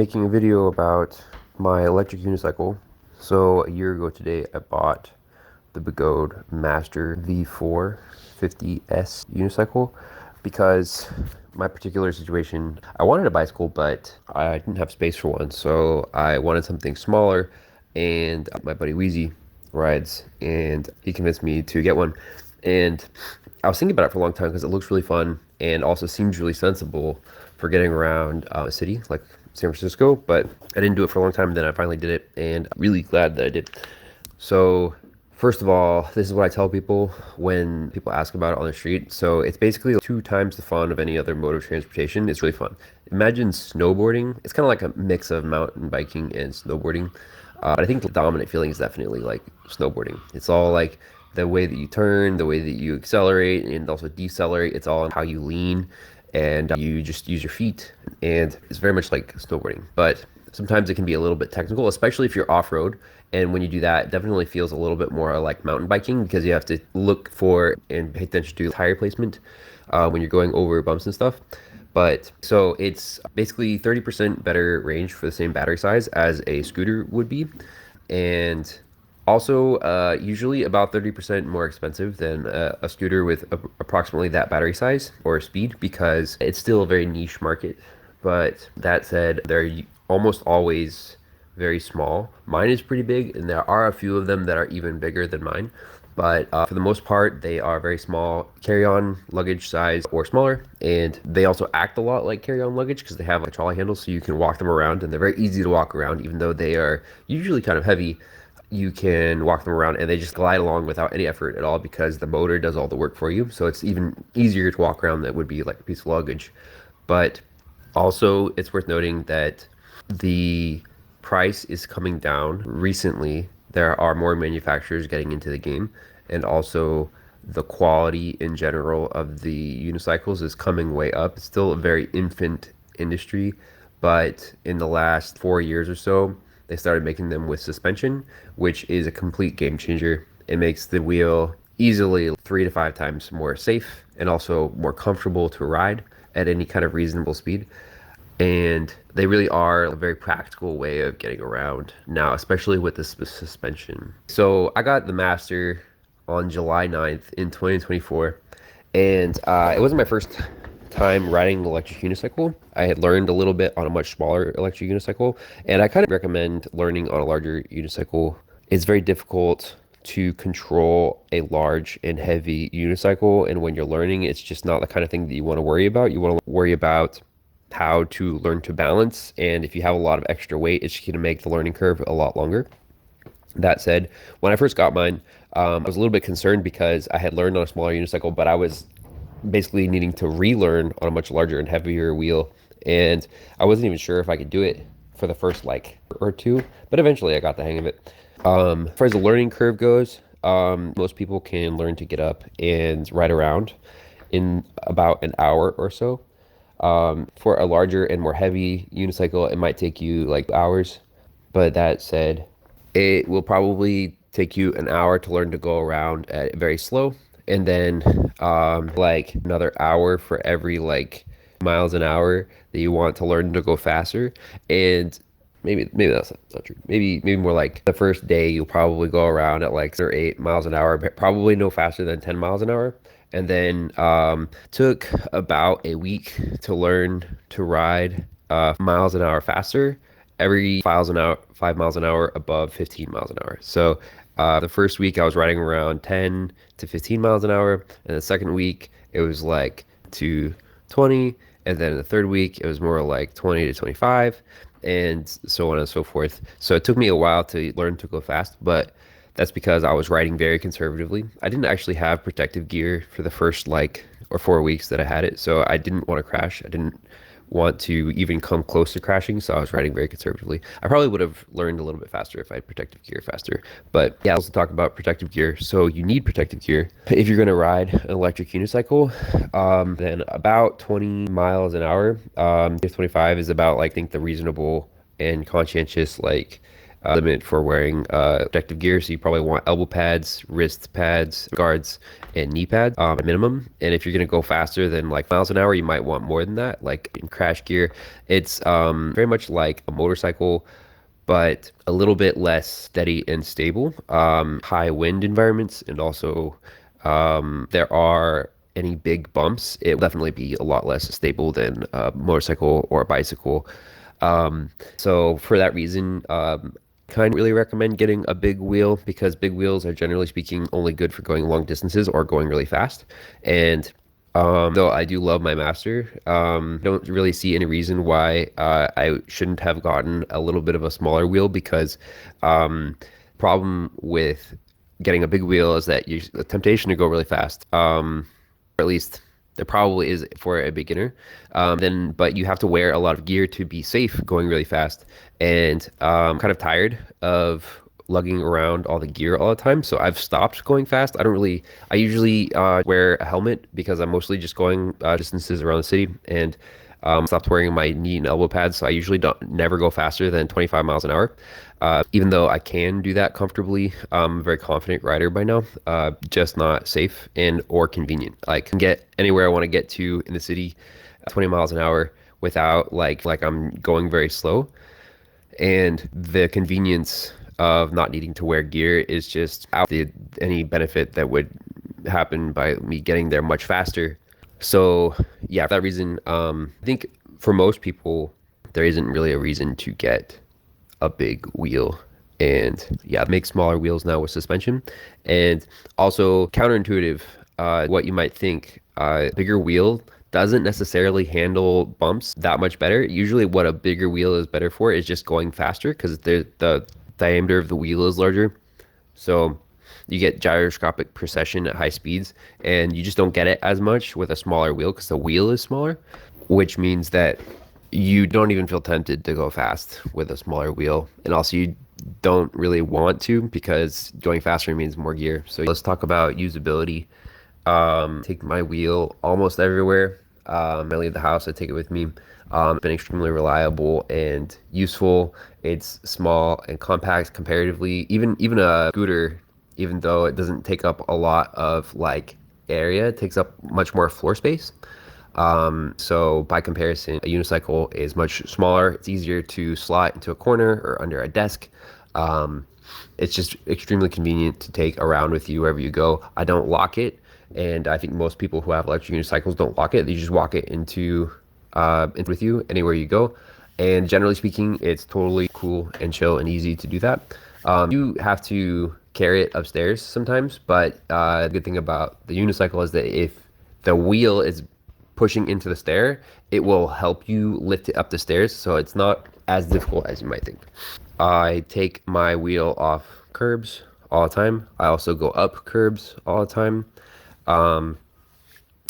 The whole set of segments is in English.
making a video about my electric unicycle. So a year ago today, I bought the Begode Master V4 50S unicycle because my particular situation, I wanted a bicycle, but I didn't have space for one. So I wanted something smaller, and my buddy Wheezy rides, and he convinced me to get one. And I was thinking about it for a long time because it looks really fun and also seems really sensible for getting around a city like San Francisco. But I didn't do it for a long time, and then I finally did it, and I'm really glad that I did. So first of all, this is what I tell people when people ask about it on the street. So it's basically 2 times the fun of any other mode of transportation. It's really fun. Imagine snowboarding. It's kind of like a mix of mountain biking and snowboarding. But I think the dominant feeling is definitely like snowboarding. It's all like the way that you turn, the way that you accelerate and also decelerate. It's all on how you lean and you just use your feet. And it's very much like snowboarding. But sometimes it can be a little bit technical, especially if you're off-road. And when you do that, it definitely feels a little bit more like mountain biking because you have to look for and pay attention to tire placement when you're going over bumps and stuff. But so it's basically 30% better range for the same battery size as a scooter would be. And also usually about 30% more expensive than a scooter with approximately that battery size or speed because it's still a very niche market. But that said, they're almost always very small. Mine is pretty big, and there are a few of them that are even bigger than mine. But for the most part, they are very small, carry-on luggage size or smaller. And they also act a lot like carry-on luggage because they have a trolley handle, so you can walk them around, and they're very easy to walk around, even though they are usually kind of heavy. You can walk them around, and they just glide along without any effort at all because the motor does all the work for you. So it's even easier to walk around than it would be like a piece of luggage. But also, it's worth noting that the price is coming down recently. There are more manufacturers getting into the game, and also the quality in general of the unicycles is coming way up. It's still a very infant industry, but in the last 4 years or so, they started making them with suspension, which is a complete game changer. It makes the wheel easily 3 to 5 times more safe and also more comfortable to ride at any kind of reasonable speed. And they really are a very practical way of getting around now, especially with the suspension. So I got the Master on July 9th in 2024, and it wasn't my first time riding an electric unicycle. I had learned a little bit on a much smaller electric unicycle, and I kind of recommend learning on a larger unicycle. It's very difficult to control a large and heavy unicycle, and when you're learning, it's just not the kind of thing that you want to worry about. You want to worry about how to learn to balance, and if you have a lot of extra weight, it's going to make the learning curve a lot longer. That said, when I first got mine, I was a little bit concerned because I had learned on a smaller unicycle, but I was basically needing to relearn on a much larger and heavier wheel, and I wasn't even sure if I could do it for the first like or two, but eventually I got the hang of it. As far as the learning curve goes, most people can learn to get up and ride around in about an hour or so. For a larger and more heavy unicycle, it might take you like hours. But that said, it will probably take you an hour to learn to go around at very slow, and then like another hour for every like miles an hour that you want to learn to go faster. And maybe that's not true. Maybe more like the first day you'll probably go around at like 6 or 8 miles an hour, but probably no faster than 10 miles an hour. And then took about a week to learn to ride miles an hour faster, every 5 miles an hour above 15 miles an hour. So the first week I was riding around 10 to 15 miles an hour, and the second week it was like to 20, and then the third week it was more like 20 to 25, and so on and so forth. So it took me a while to learn to go fast, but that's because I was riding very conservatively. I didn't actually have protective gear for the first like or 4 weeks that I had it, so I didn't want to crash. I didn't want to even come close to crashing, so I was riding very conservatively. I probably would have learned a little bit faster if I had protective gear faster. But yeah, let's talk about protective gear. So you need protective gear if you're going to ride an electric unicycle. Then about 20 miles an hour. 25 is about like I think the reasonable and conscientious like limit for wearing protective gear. So you probably want elbow pads, wrist pads, guards, and knee pads at minimum. And if you're going to go faster than like miles an hour, you might want more than that. Like in crash gear, it's very much like a motorcycle, but a little bit less steady and stable. High wind environments, and also there are any big bumps, it will definitely be a lot less stable than a motorcycle or a bicycle. So for that reason, kind of really recommend getting a big wheel, because big wheels are generally speaking only good for going long distances or going really fast. And though I do love my Master, don't really see any reason why I shouldn't have gotten a little bit of a smaller wheel, because problem with getting a big wheel is that you the temptation to go really fast. Or at least there probably is for a beginner. But you have to wear a lot of gear to be safe going really fast. And I'm kind of tired of lugging around all the gear all the time. So I've stopped going fast. I usually wear a helmet because I'm mostly just going distances around the city, and stopped wearing my knee and elbow pads. So I usually don't never go faster than 25 miles an hour. Even though I can do that comfortably, I'm a very confident rider by now, just not safe and or convenient. I can get anywhere I want to get to in the city 20 miles an hour without like I'm going very slow. And the convenience of not needing to wear gear is just out any benefit that would happen by me getting there much faster. So yeah, for that reason, I think for most people, there isn't really a reason to get a big wheel. And yeah, make smaller wheels now with suspension. And also counterintuitive, what you might think, bigger wheel doesn't necessarily handle bumps that much better. Usually what a bigger wheel is better for is just going faster, because the diameter of the wheel is larger. So you get gyroscopic precession at high speeds, and you just don't get it as much with a smaller wheel because the wheel is smaller, which means that you don't even feel tempted to go fast with a smaller wheel. And also you don't really want to, because going faster means more gear. So let's talk about usability. Take my wheel almost everywhere. I leave the house, I take it with me. It's been extremely reliable and useful. It's small and compact comparatively. Even a scooter, even though it doesn't take up a lot of like area, it takes up much more floor space. So by comparison, a unicycle is much smaller. It's easier to slot into a corner or under a desk. It's just extremely convenient to take around with you wherever you go. I don't lock it, and I think most people who have electric unicycles don't lock it. You just walk it into with you anywhere you go. And generally speaking, it's totally cool and chill and easy to do that. You have to carry it upstairs sometimes, but the good thing about the unicycle is that if the wheel is pushing into the stair, it will help you lift it up the stairs, so it's not as difficult as you might think. I take my wheel off curbs all the time. I also go up curbs all the time.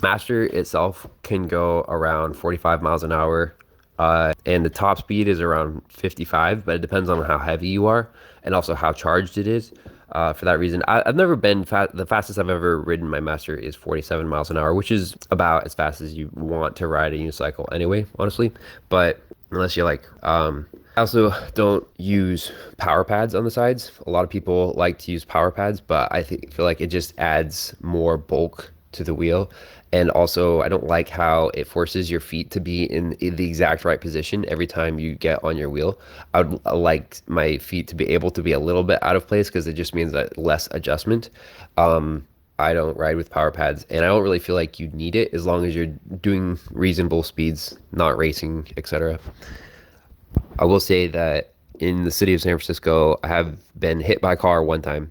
Master itself can go around 45 miles an hour, and the top speed is around 55, but it depends on how heavy you are and also how charged it is. For that reason, I've never been fast. The fastest I've ever ridden my Master is 47 miles an hour, which is about as fast as you want to ride a unicycle anyway, honestly. But unless you're like, I also don't use power pads on the sides. A lot of people like to use power pads, but feel like it just adds more bulk to the wheel. And also, I don't like how it forces your feet to be in the exact right position every time you get on your wheel. I would like my feet to be able to be a little bit out of place, because it just means that less adjustment. I don't ride with power pads, and I don't really feel like you need it as long as you're doing reasonable speeds, not racing, etc. I will say that in the city of San Francisco, I have been hit by a car one time,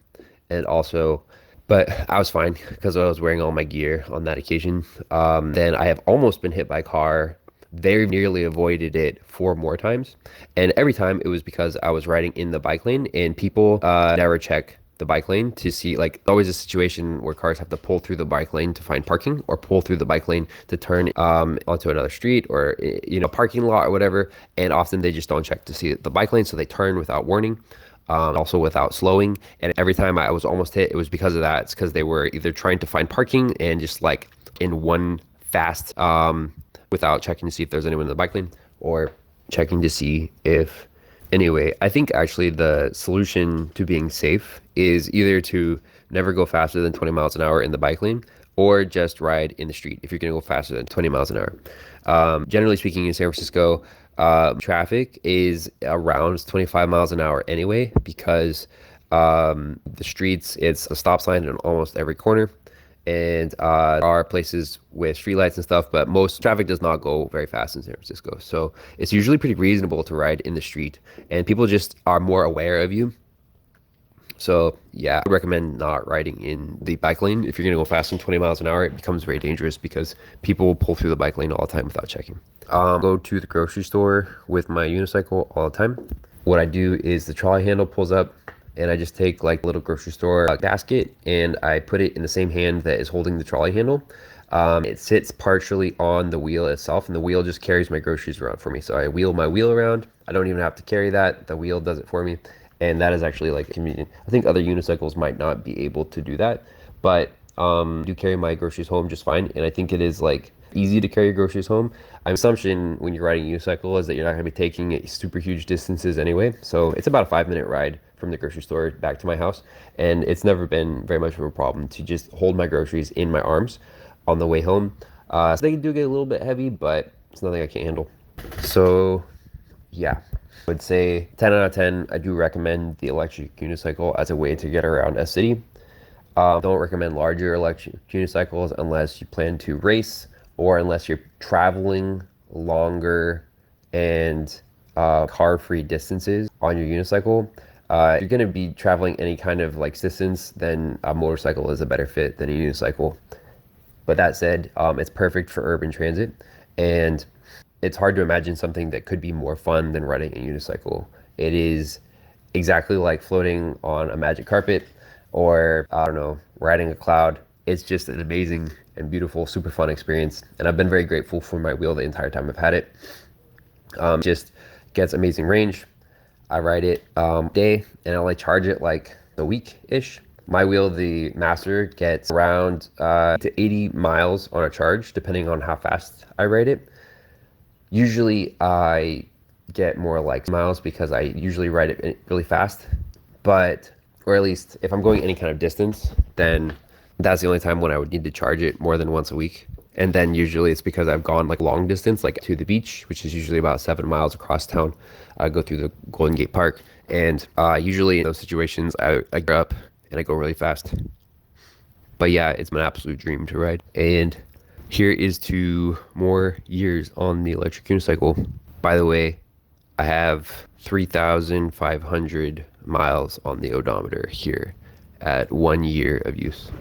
and also, but I was fine because I was wearing all my gear on that occasion. Then I have almost been hit by a car, very nearly avoided it 4 more times. And every time it was because I was riding in the bike lane, and people never check the bike lane to see, like, always a situation where cars have to pull through the bike lane to find parking, or pull through the bike lane to turn onto another street, or parking lot or whatever. And often they just don't check to see the bike lane, so they turn without warning. Also without slowing. And every time I was almost hit, it was because of that. It's because they were either trying to find parking and just like in one fast, without checking to see if there's anyone in the bike lane, or checking to see if Anyway, I think actually the solution to being safe is either to never go faster than 20 miles an hour in the bike lane or just ride in the street if you're going to go faster than 20 miles an hour. Generally speaking, in San Francisco, traffic is around 25 miles an hour anyway because the streets, it's a stop sign in almost every corner. And there are places with streetlights and stuff, but most traffic does not go very fast in San Francisco. So it's usually pretty reasonable to ride in the street, and people just are more aware of you. So yeah, I would recommend not riding in the bike lane. If you're gonna go faster than 20 miles an hour, it becomes very dangerous because people will pull through the bike lane all the time without checking. Go to the grocery store with my unicycle all the time. What I do is the trolley handle pulls up and I just take like a little grocery store basket and I put it in the same hand that is holding the trolley handle. It sits partially on the wheel itself and the wheel just carries my groceries around for me. So I wheel my wheel around. I don't even have to carry that. The wheel does it for me. And that is actually like convenient. I think other unicycles might not be able to do that, but I do carry my groceries home just fine. And I think it is like easy to carry your groceries home. My assumption when you're riding a unicycle is that you're not going to be taking it super huge distances anyway. So it's about a 5-minute ride from the grocery store back to my house. And it's never been very much of a problem to just hold my groceries in my arms on the way home. So they do get a little bit heavy, but it's nothing I can't handle. So yeah, I would say 10 out of 10. I do recommend the electric unicycle as a way to get around a city. Don't recommend larger electric unicycles unless you plan to race or unless you're traveling longer and car-free distances on your unicycle. If you're going to be traveling any kind of like distance, then a motorcycle is a better fit than a unicycle. But that said, it's perfect for urban transit, and it's hard to imagine something that could be more fun than riding a unicycle. It is exactly like floating on a magic carpet or, I don't know, riding a cloud. It's just an amazing and beautiful, super fun experience. And I've been very grateful for my wheel the entire time I've had it. Just gets amazing range. I ride it day and I only charge it like a week-ish. My wheel, the Master, gets around to 80 miles on a charge, depending on how fast I ride it. Usually I get more like miles because I usually ride it really fast, but, or at least if I'm going any kind of distance, then that's the only time when I would need to charge it more than once a week. And then usually it's because I've gone like long distance, like to the beach, which is usually about 7 miles across town. I go through the Golden Gate Park, and usually in those situations, I get up and I go really fast. But yeah, it's my absolute dream to ride. And here is to more years on the electric unicycle. By the way, I have 3,500 miles on the odometer here at 1 year of use.